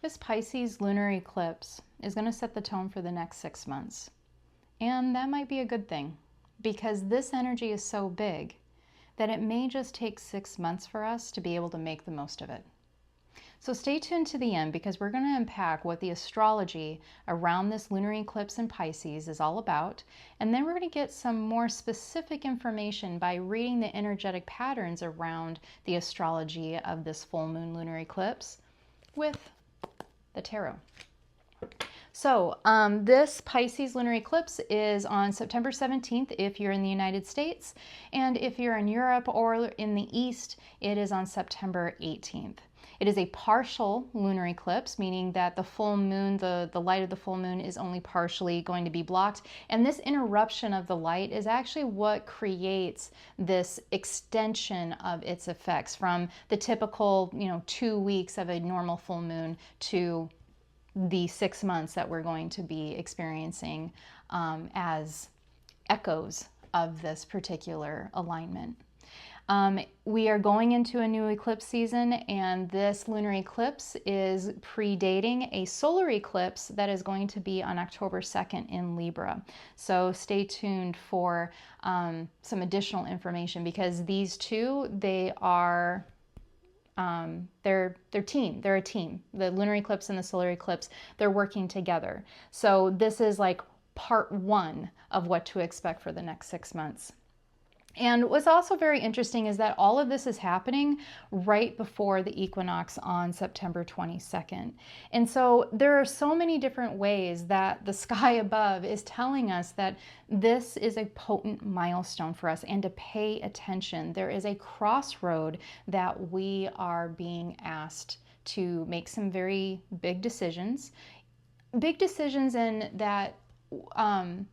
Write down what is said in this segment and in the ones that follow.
This Pisces lunar eclipse is going to set the tone for the next 6 months. And that might be a good thing, because this energy is so big that it may just take 6 months for us to be able to make the most of it. So stay tuned to the end, because we're going to unpack what the astrology around this lunar eclipse in Pisces is all about. And then we're going to get some more specific information by reading the energetic patterns around the astrology of this full moon lunar eclipse with the tarot. So this Pisces lunar eclipse is on September 17th if you're in the United States, and if you're in Europe or in the East, it is on September 18th. It is a partial lunar eclipse, meaning that the full moon, the light of the full moon is only partially going to be blocked. And this interruption of the light is actually what creates this extension of its effects from the typical, 2 weeks of a normal full moon to the 6 months that we're going to be experiencing as echoes of this particular alignment. We are going into a new eclipse season, and this lunar eclipse is predating a solar eclipse that is going to be on October 2nd in Libra. So stay tuned for some additional information, because these two, they are they're a team. The lunar eclipse and the solar eclipse, they're working together. So this is like part one of what to expect for the next 6 months. And what's also very interesting is that all of this is happening right before the equinox on September 22nd. And so there are so many different ways that the sky above is telling us that this is a potent milestone for us, and to pay attention. There is a crossroad that we are being asked to make some very big decisions. Big decisions in that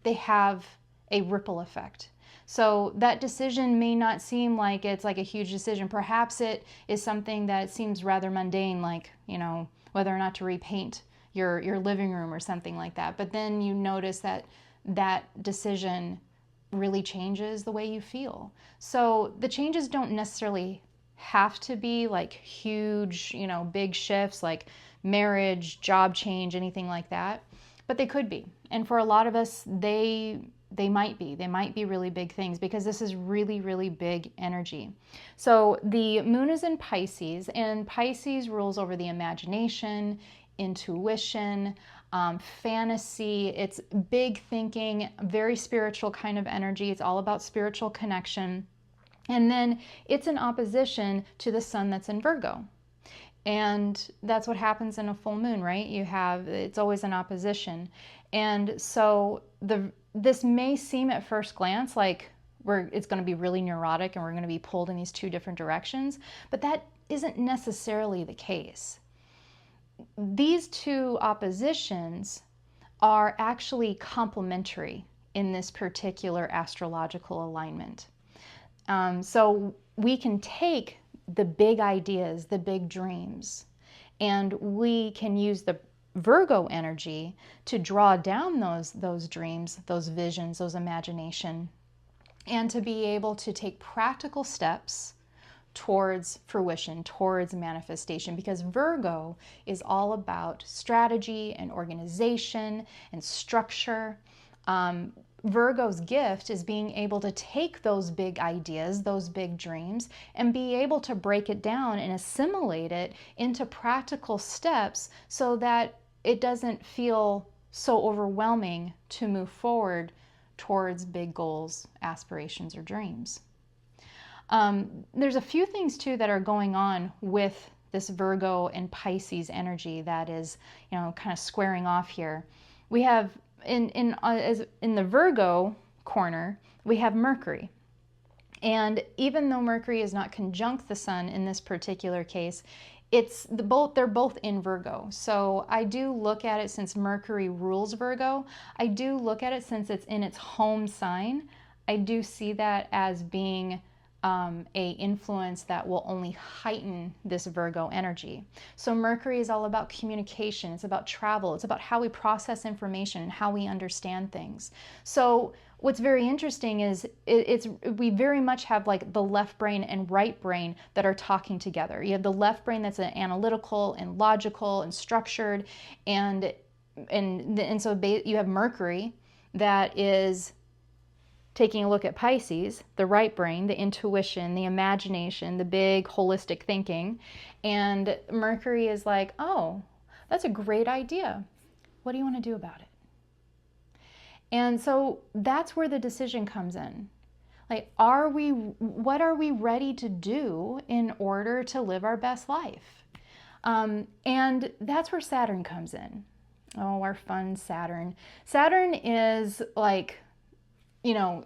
they have a ripple effect. So that decision may not seem like it's like a huge decision. Perhaps it is something that seems rather mundane, like, whether or not to repaint your living room or something like that. But then you notice that that decision really changes the way you feel. So the changes don't necessarily have to be like huge, big shifts like marriage, job change, anything like that. But they could be. And for a lot of us, they might be really big things, because this is really, really big energy. So the moon is in Pisces, and Pisces rules over the imagination, intuition, fantasy. It's big thinking, very spiritual kind of energy. It's all about spiritual connection. And then it's in opposition to the sun that's in Virgo. And that's what happens in a full moon, right? It's always an opposition. And so this may seem at first glance like it's going to be really neurotic and we're going to be pulled in these two different directions, but that isn't necessarily the case. These two oppositions are actually complementary in this particular astrological alignment. So we can take the big ideas, the big dreams, and we can use the Virgo energy to draw down those dreams, those visions, those imagination, and to be able to take practical steps towards fruition, towards manifestation, because Virgo is all about strategy and organization and structure. Virgo's gift is being able to take those big ideas, those big dreams, and be able to break it down and assimilate it into practical steps so that it doesn't feel so overwhelming to move forward towards big goals, aspirations, or dreams. There's a few things too that are going on with this Virgo and Pisces energy that is, kind of squaring off here. We have in the Virgo corner, we have Mercury. And even though Mercury is not conjunct the sun in this particular case, they're both in Virgo. So I do look at it, since Mercury rules Virgo, I do look at it since it's in its home sign. I do see that as being a influence that will only heighten this Virgo energy. So Mercury is all about communication. It's about travel. It's about how we process information and how we understand things. So what's very interesting is we very much have like the left brain and right brain that are talking together. You have the left brain that's analytical and logical and structured, and so you have Mercury that is taking a look at Pisces, the right brain, the intuition, the imagination, the big holistic thinking. And Mercury is like, oh, that's a great idea. What do you want to do about it? And so that's where the decision comes in. Like, what are we ready to do in order to live our best life? And that's where Saturn comes in. Oh, our fun Saturn. Saturn is like,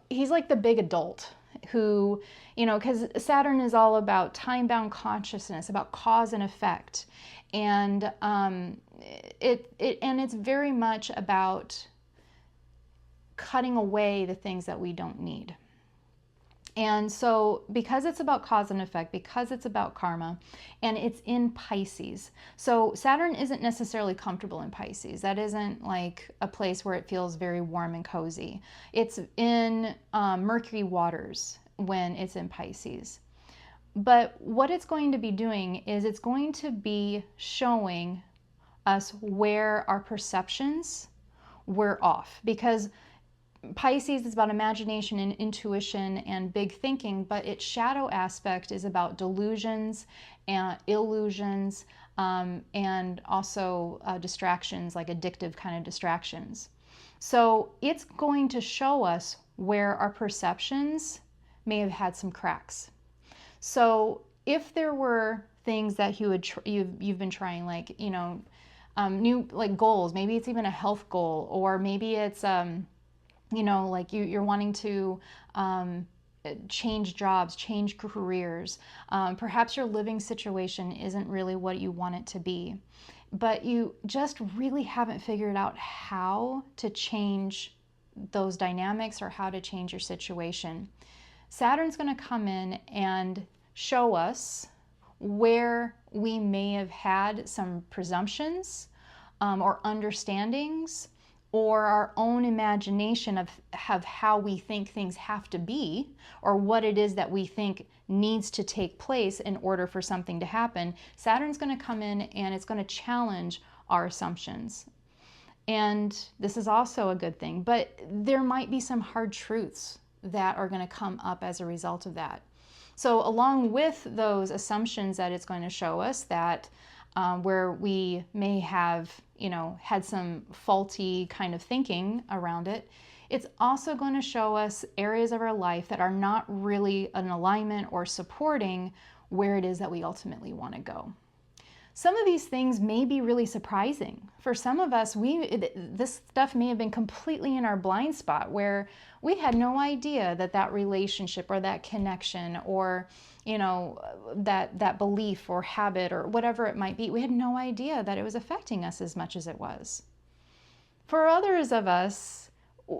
he's like the big adult who, because Saturn is all about time-bound consciousness, about cause and effect. And it's very much about cutting away the things that we don't need. And so because it's about cause and effect, because it's about karma, and it's in Pisces. So Saturn isn't necessarily comfortable in Pisces. That isn't like a place where it feels very warm and cozy. It's in murky waters when it's in Pisces. But what it's going to be doing is it's going to be showing us where our perceptions were off. Because Pisces is about imagination and intuition and big thinking, but its shadow aspect is about delusions and illusions, and also distractions, like addictive kind of distractions. So it's going to show us where our perceptions may have had some cracks. So if there were things that you've been trying, like new like goals, maybe it's even a health goal, or maybe it's like you're wanting to change jobs, change careers. Perhaps your living situation isn't really what you want it to be, but you just really haven't figured out how to change those dynamics or how to change your situation. Saturn's going to come in and show us where we may have had some presumptions or understandings, or our own imagination of how we think things have to be, or what it is that we think needs to take place in order for something to happen. Saturn's going to come in and it's going to challenge our assumptions. And this is also a good thing, but there might be some hard truths that are going to come up as a result of that. So along with those assumptions that it's going to show us that where we may have, had some faulty kind of thinking around it, it's also going to show us areas of our life that are not really in alignment or supporting where it is that we ultimately want to go. Some of these things may be really surprising. For some of us, this stuff may have been completely in our blind spot, where we had no idea that relationship or that connection or that belief or habit or whatever it might be, we had no idea that it was affecting us as much as it was. For others of us,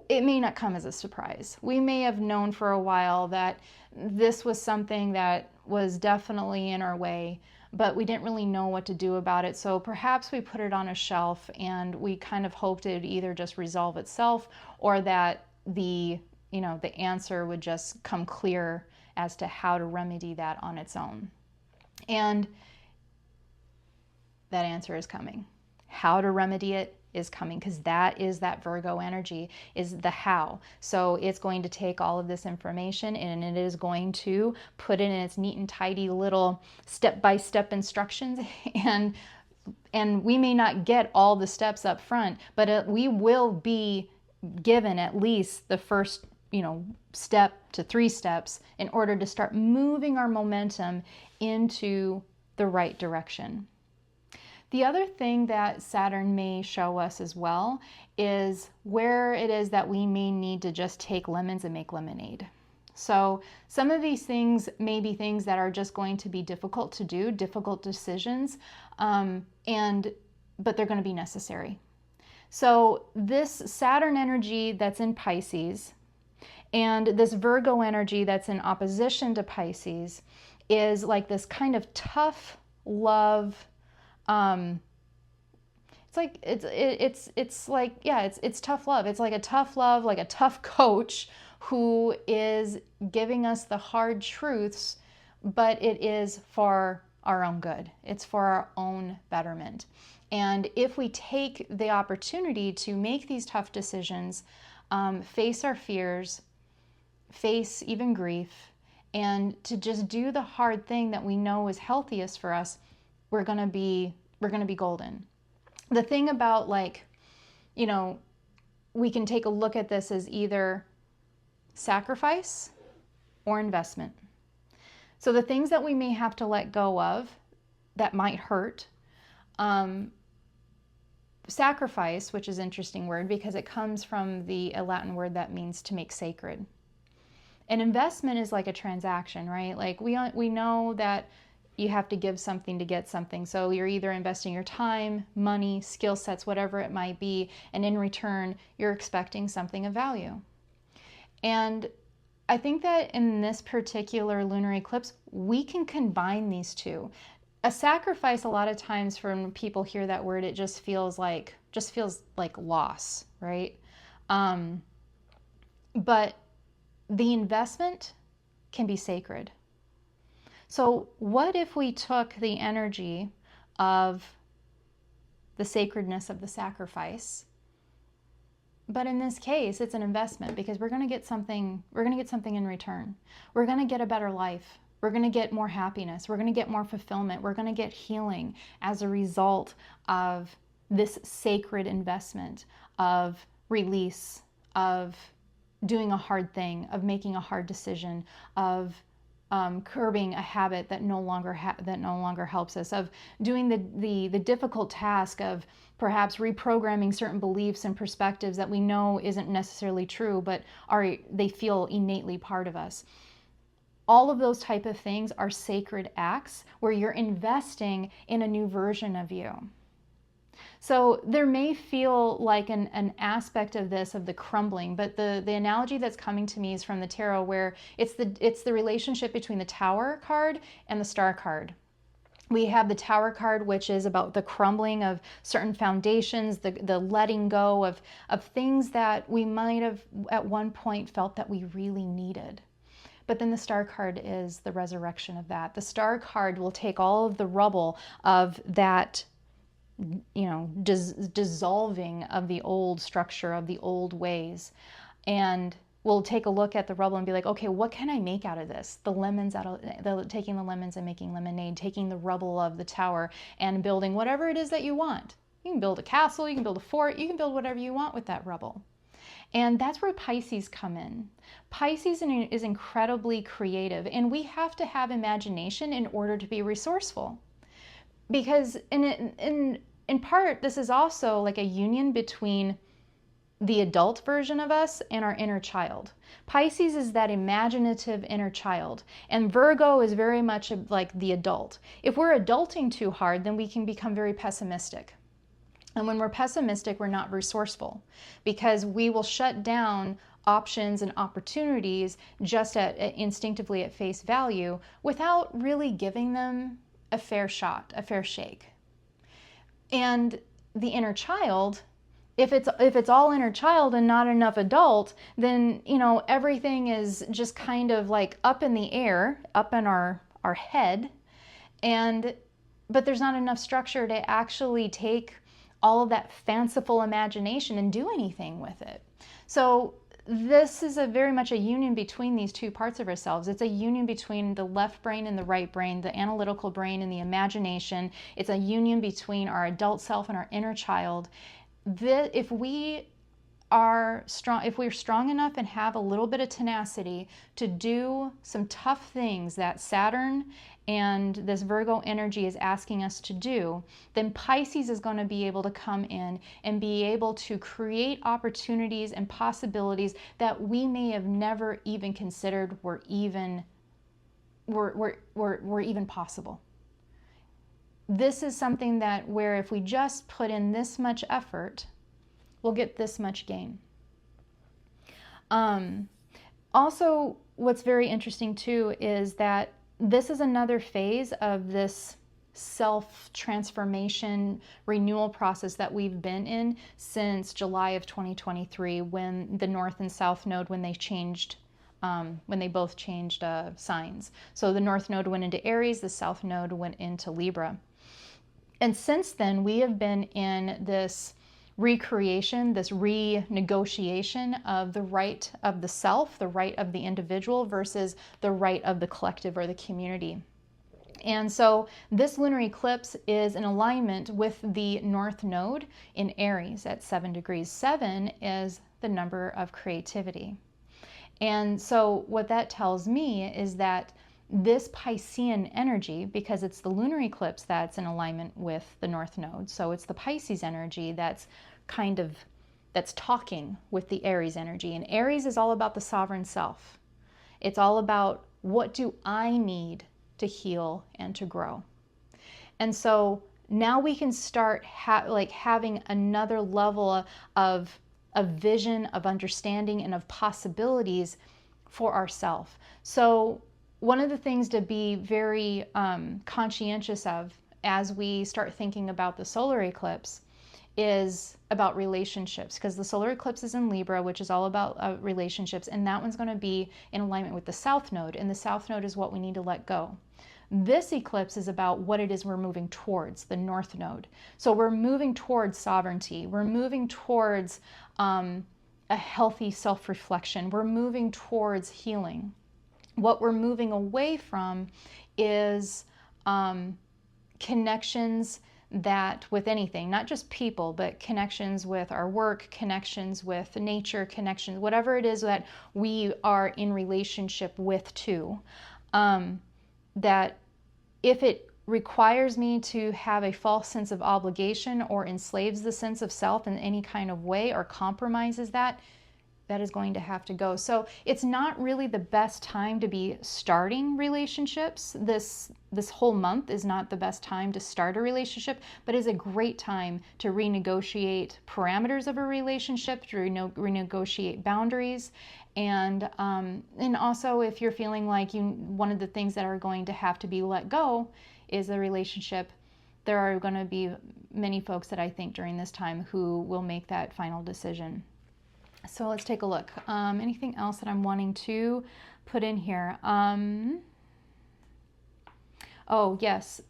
it may not come as a surprise. We may have known for a while that this was something that was definitely in our way, but we didn't really know what to do about it. So perhaps we put it on a shelf and we kind of hoped it would either just resolve itself, or that the answer would just come clear as to how to remedy that on its own. And that answer is coming. How to remedy it is coming, because that is that Virgo energy, is the how. So it's going to take all of this information and it is going to put it in its neat and tidy little step-by-step instructions, and we may not get all the steps up front, but we will be given at least the first step to 3 steps in order to start moving our momentum into the right direction. The other thing that Saturn may show us as well is where it is that we may need to just take lemons and make lemonade. So some of these things may be things that are just going to be difficult to do, difficult decisions, but they're going to be necessary. So this Saturn energy that's in Pisces, And this Virgo energy that's in opposition to Pisces is like this kind of tough love. It's like it's like, yeah, it's tough love. It's like a tough love, like a tough coach who is giving us the hard truths, but it is for our own good. It's for our own betterment. And if we take the opportunity to make these tough decisions, face our fears, face even grief, and to just do the hard thing that we know is healthiest for us, we're gonna be golden. The thing about, like, you know, we can take a look at this as either sacrifice or investment. So the things that we may have to let go of that might hurt, sacrifice, which is an interesting word because it comes from a Latin word that means to make sacred. An investment is like a transaction, right? Like we know that you have to give something to get something. So you're either investing your time, money, skill sets, whatever it might be, and in return, you're expecting something of value. And I think that in this particular lunar eclipse, we can combine these two. A sacrifice, a lot of times when people hear that word, it just feels like loss, right? But the investment can be sacred. So what if we took the energy of the sacredness of the sacrifice, but in this case, it's an investment because we're going to get something in return. We're going to get a better life. We're going to get more happiness. We're going to get more fulfillment. We're going to get healing as a result of this sacred investment of release, of doing a hard thing, of making a hard decision, of curbing a habit that no longer helps us, of doing the difficult task of perhaps reprogramming certain beliefs and perspectives that we know isn't necessarily true, but they feel innately part of us. All of those type of things are sacred acts where you're investing in a new version of you. So there may feel like an aspect of this, of the crumbling, but the analogy that's coming to me is from the tarot, where it's the relationship between the Tower card and the Star card. We have the Tower card, which is about the crumbling of certain foundations, the letting go of things that we might have at one point felt that we really needed. But then the Star card is the resurrection of that. The Star card will take all of the rubble of that, dissolving of the old structure, of the old ways, and we'll take a look at the rubble and be like, okay, what can I make out of this? Taking the lemons and making lemonade, taking the rubble of the tower and building whatever it is that you want. You can build a castle, you can build a fort, you can build whatever you want with that rubble. And that's where Pisces come in. Pisces is incredibly creative, and we have to have imagination in order to be resourceful. Because in part, this is also like a union between the adult version of us and our inner child. Pisces is that imaginative inner child, and Virgo is very much like the adult. If we're adulting too hard, then we can become very pessimistic. And when we're pessimistic, we're not resourceful because we will shut down options and opportunities just instinctively at face value without really giving them a fair shot, a fair shake. And the inner child, if it's all inner child and not enough adult, then everything is just kind of like up in the air, up in our head, but there's not enough structure to actually take all of that fanciful imagination and do anything with it. So this is very much a union between these two parts of ourselves. It's a union between the left brain and the right brain, the analytical brain and the imagination. It's a union between our adult self and our inner child. If we're strong enough and have a little bit of tenacity to do some tough things that Saturn and this Virgo energy is asking us to do, then Pisces is going to be able to come in and be able to create opportunities and possibilities that we may have never even considered were even possible. This is something where if we just put in this much effort, we'll get this much gain. Also, what's very interesting too is that this is another phase of this self-transformation renewal process that we've been in since July of 2023, when the North and South Node, when they changed, when they both changed signs. So the North Node went into Aries, the South Node went into Libra. And since then, we have been in this recreation, this renegotiation of the right of the self, the right of the individual versus the right of the collective or the community. And so this lunar eclipse is in alignment with the North Node in Aries at 7 degrees. 7 is the number of creativity. And so what that tells me is that this Piscean energy, because it's the lunar eclipse that's in alignment with the North Node, so it's the Pisces energy that's talking with the Aries energy. And Aries is all about the sovereign self. It's all about, what do I need to heal and to grow? And so now we can start having another level of vision, of understanding, and of possibilities for ourselves. So one of the things to be very conscientious of as we start thinking about the solar eclipse is about relationships, because the solar eclipse is in Libra, which is all about relationships, and that one's going to be in alignment with the South Node, and the South Node is what we need to let go. This eclipse is about what it is we're moving towards, the North Node. So we're moving towards sovereignty. We're moving towards a healthy self-reflection. We're moving towards healing. What we're moving away from is connections that with anything, not just people, but connections with our work, connections with nature, connections, whatever it is that we are in relationship with too. That if it requires me to have a false sense of obligation or enslaves the sense of self in any kind of way or compromises that, that is going to have to go. So it's not really the best time to be starting relationships. This whole month is not the best time to start a relationship, but is a great time to renegotiate parameters of a relationship, to renegotiate boundaries. And also, if you're feeling like one of the things that are going to have to be let go is a relationship, there are going to be many folks that I think during this time who will make that final decision. So let's take a look. Anything else that I'm wanting to put in here? Oh, yes.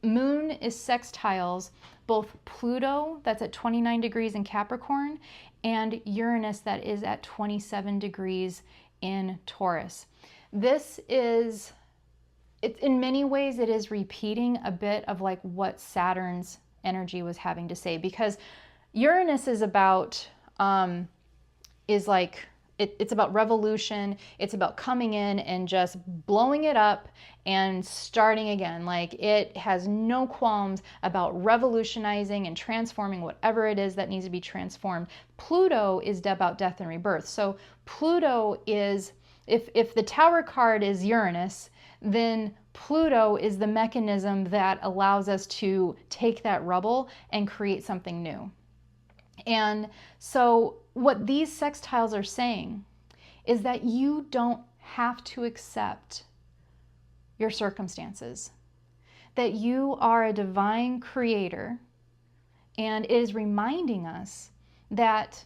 Moon is sextiles both Pluto, that's at 29 degrees in Capricorn, and Uranus, that is at 27 degrees in Taurus. This is, in many ways, it is repeating a bit of like what Saturn's energy was having to say, because Uranus is about, it's about revolution. It's about coming in and just blowing it up and starting again. Like, it has no qualms about revolutionizing and transforming whatever it is that needs to be transformed. Pluto is about death and rebirth. So Pluto is, if the Tower card is Uranus, then Pluto is the mechanism that allows us to take that rubble and create something new. And so what these sextiles are saying is that you don't have to accept your circumstances, that you are a divine creator, and it is reminding us that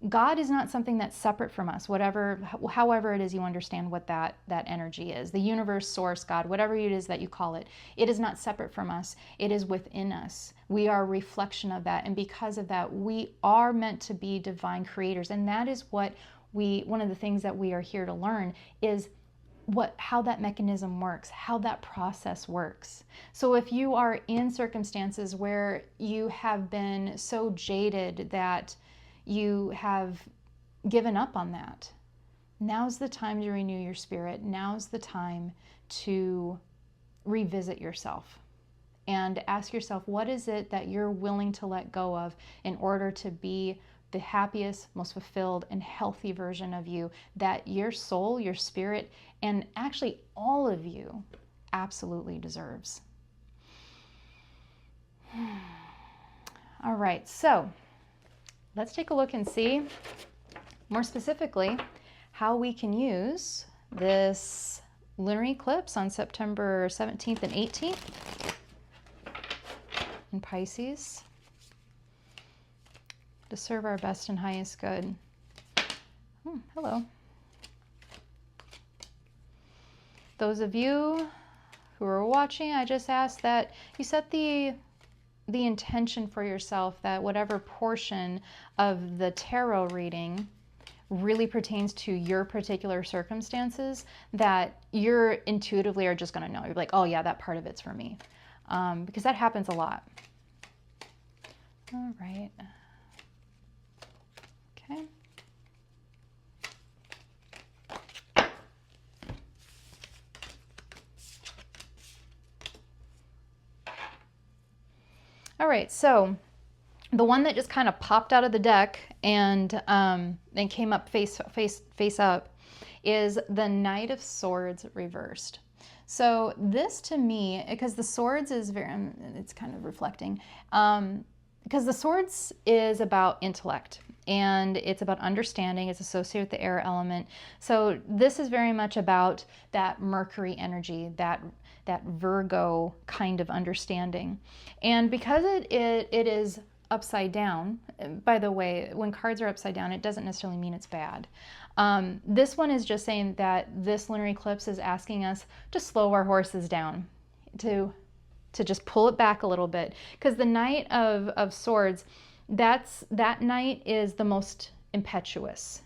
God is not something that's separate from us, however it is you understand what that energy is. The universe, source, God, whatever it is that you call it, it is not separate from us. It is within us. We are a reflection of that. And because of that, we are meant to be divine creators. And that is what one of the things that we are here to learn is how that mechanism works, how that process works. So if you are in circumstances where you have been so jaded that you have given up on that, now's the time to renew your spirit. Now's the time to revisit yourself and ask yourself, what is it that you're willing to let go of in order to be the happiest, most fulfilled, and healthy version of you that your soul, your spirit, and actually all of you absolutely deserves. All right, so let's take a look and see more specifically how we can use this lunar eclipse on September 17th and 18th in Pisces to serve our best and highest good. Hello. Those of you who are watching, I just ask that you set the intention for yourself that whatever portion of the tarot reading really pertains to your particular circumstances, that you're intuitively are just going to know. You're like, oh yeah, that part of it's for me. Because that happens a lot. All right. Okay. All right, so the one that just kind of popped out of the deck and came up face up is the Knight of Swords reversed. So this to me, because the swords is very, it's kind of reflecting, because the swords is about intellect and it's about understanding. It's associated with the air element. So this is very much about that Mercury energy, that Virgo kind of understanding. And because it is upside down, by the way, when cards are upside down, it doesn't necessarily mean it's bad. This one is just saying that this lunar eclipse is asking us to slow our horses down, to just pull it back a little bit. Because the Knight of Swords, that knight is the most impetuous.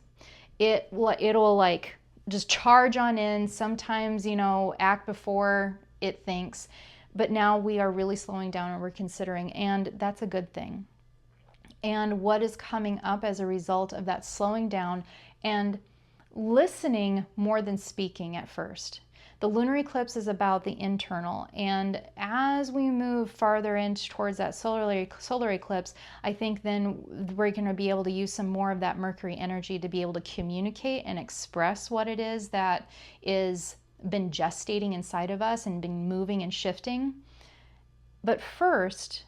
It'll like just charge on in, sometimes, act before it thinks. But now we are really slowing down and we're considering, and that's a good thing. And what is coming up as a result of that slowing down and listening more than speaking at first. The lunar eclipse is about the internal, and as we move farther in towards that solar eclipse, I think then we're going to be able to use some more of that Mercury energy to be able to communicate and express what it is that is been gestating inside of us and been moving and shifting. But first,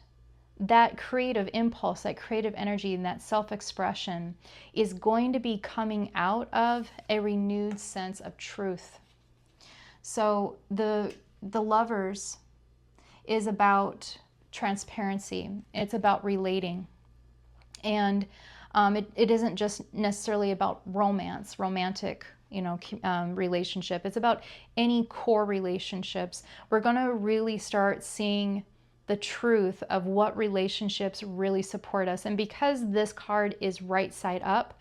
that creative impulse, that creative energy, and that self-expression is going to be coming out of a renewed sense of truth. So the Lovers is about transparency. It's about relating. And it isn't just necessarily about romantic relationship. It's about any core relationships. We're going to really start seeing the truth of what relationships really support us. And because this card is right side up,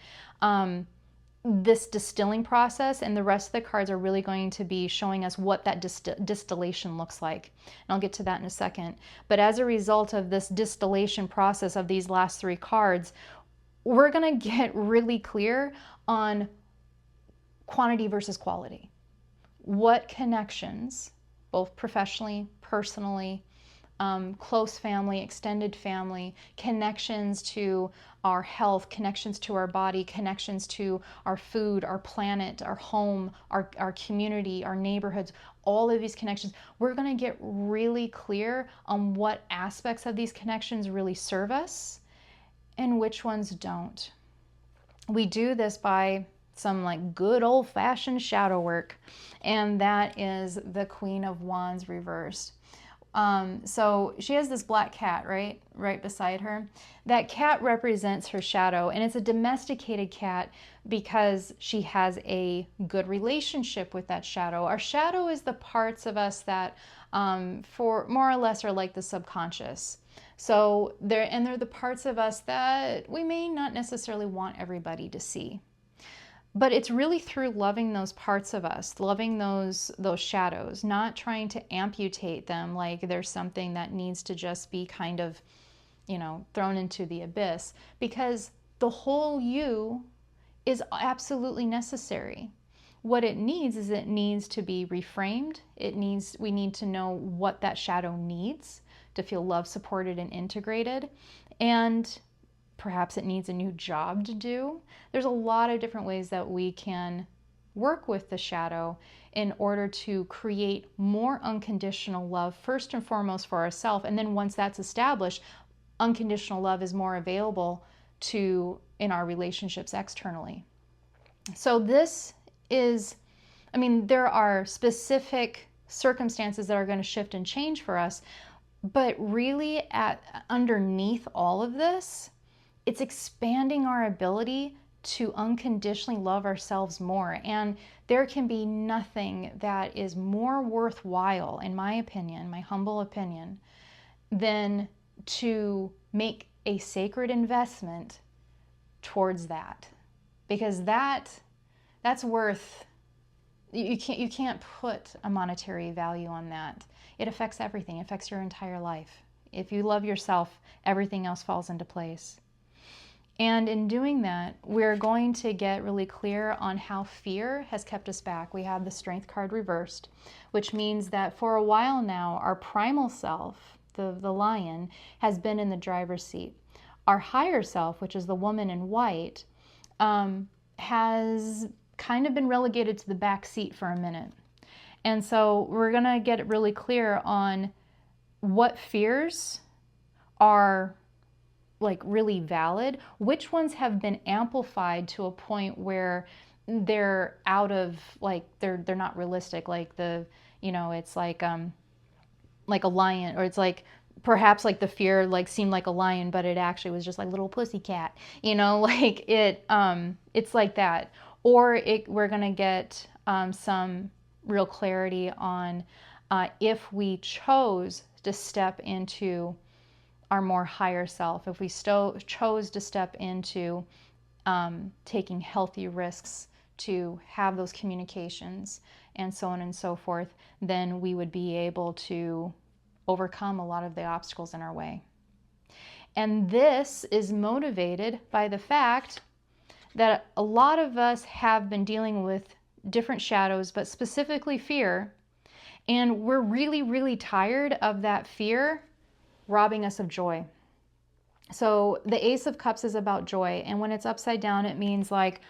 this distilling process and the rest of the cards are really going to be showing us what that distillation looks like. And I'll get to that in a second. But as a result of this distillation process of these last three cards, we're going to get really clear on quantity versus quality. What connections, both professionally, personally, close family, extended family, connections to our health, connections to our body, connections to our food, our planet, our home, our community, our neighborhoods, all of these connections. We're going to get really clear on what aspects of these connections really serve us and which ones don't. We do this by some like good old-fashioned shadow work, and that is the Queen of Wands reversed. So she has this black cat right beside her. That cat represents her shadow, and it's a domesticated cat because she has a good relationship with that shadow. Our shadow is the parts of us that for more or less are like the subconscious. So they're the parts of us that we may not necessarily want everybody to see. But it's really through loving those parts of us, loving those shadows, not trying to amputate them like there's something that needs to just be kind of, thrown into the abyss, because the whole you is absolutely necessary. What it needs is it needs to be reframed. We need to know what that shadow needs to feel loved, supported, and integrated. And perhaps it needs a new job to do. There's a lot of different ways that we can work with the shadow in order to create more unconditional love, first and foremost for ourselves. And then once that's established, unconditional love is more available in our relationships externally. So this is, I mean, there are specific circumstances that are going to shift and change for us, but really underneath all of this, it's expanding our ability to unconditionally love ourselves more. And there can be nothing that is more worthwhile, in my opinion, my humble opinion, than to make a sacred investment towards that. Because that's worth, you can't put a monetary value on that. It affects everything. It affects your entire life. If you love yourself, everything else falls into place. And in doing that, we're going to get really clear on how fear has kept us back. We have the Strength card reversed, which means that for a while now, our primal self, the lion, has been in the driver's seat. Our higher self, which is the woman in white, has kind of been relegated to the back seat for a minute. And so we're going to get really clear on what fears are like really valid, which ones have been amplified to a point where they're out of, like, they're not realistic, like it's like a lion, or it's like perhaps like the fear like seemed like a lion, but it actually was just like little pussycat, like it's like that. Or we're gonna get some real clarity on if we chose to step into our more higher self, if we chose to step into taking healthy risks to have those communications and so on and so forth, then we would be able to overcome a lot of the obstacles in our way. And this is motivated by the fact that a lot of us have been dealing with different shadows, but specifically fear, and we're really, really tired of that fear robbing us of joy. So the Ace of Cups is about joy, and when it's upside down, it means like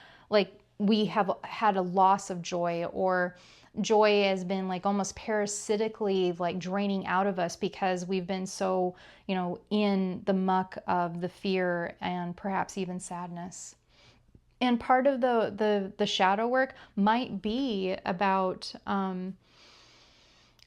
we have had a loss of joy, or joy has been like almost parasitically like draining out of us because we've been so, in the muck of the fear and perhaps even sadness. And part of the shadow work might be about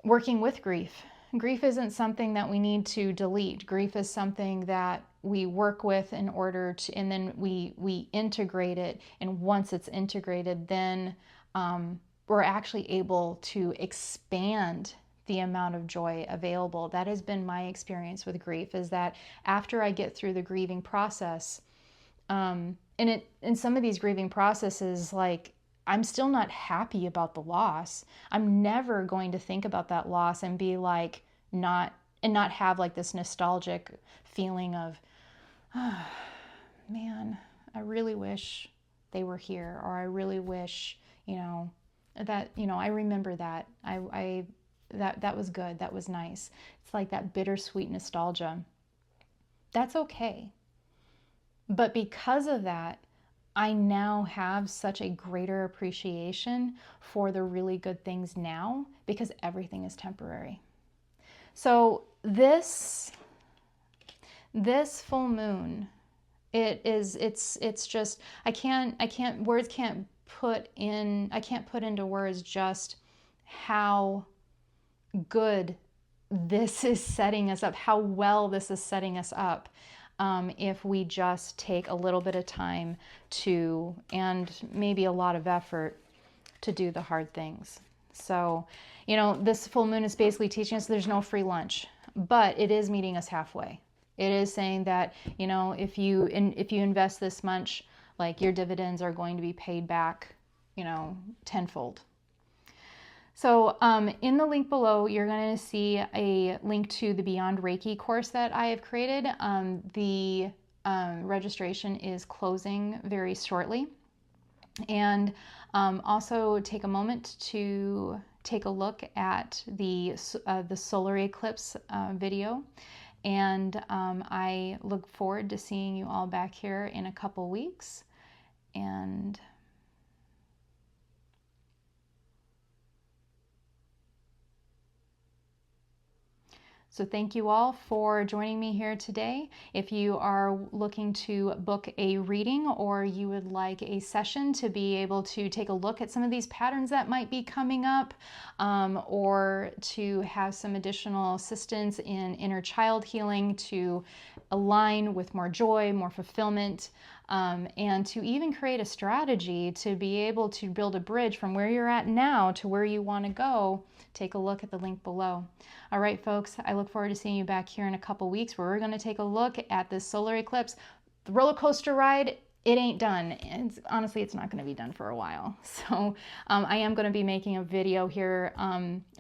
working with grief. Grief isn't something that we need to delete. Grief is something that we work with in order to, and then we integrate it. And once it's integrated, then we're actually able to expand the amount of joy available. That has been my experience with grief, is that after I get through the grieving process, and in some of these grieving processes, like, I'm still not happy about the loss. I'm never going to think about that loss and be like, not have like this nostalgic feeling of, oh, man, I really wish they were here, or I really wish, that, I remember that. That was good. That was nice. It's like that bittersweet nostalgia. That's okay. But because of that, I now have such a greater appreciation for the really good things now, because everything is temporary. So this full moon, it's just, I can't put into words just how good this is setting us up, how well this is setting us up. If we just take a little bit of time to, and maybe a lot of effort, to do the hard things. So, this full moon is basically teaching us there's no free lunch, but it is meeting us halfway. It is saying that, if you invest this much, like, your dividends are going to be paid back, tenfold. So in the link below, you're going to see a link to the Beyond Reiki course that I have created. The registration is closing very shortly. And also take a moment to take a look at the solar eclipse video. And I look forward to seeing you all back here in a couple weeks. And So thank you all for joining me here today. If you are looking to book a reading or you would like a session to be able to take a look at some of these patterns that might be coming up, or to have some additional assistance in inner child healing to align with more joy, more fulfillment, and to even create a strategy to be able to build a bridge from where you're at now to where you want to go, take a look at the link below. All right, folks, I look forward to seeing you back here in a couple weeks where we're going to take a look at this solar eclipse. The roller coaster ride, it ain't done. And honestly, it's not going to be done for a while. So I am going to be making a video here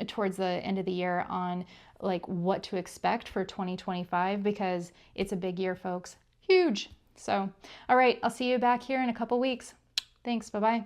towards the end of the year on like what to expect for 2025, because it's a big year, folks. Huge. So, all right, I'll see you back here in a couple weeks. Thanks. Bye-bye.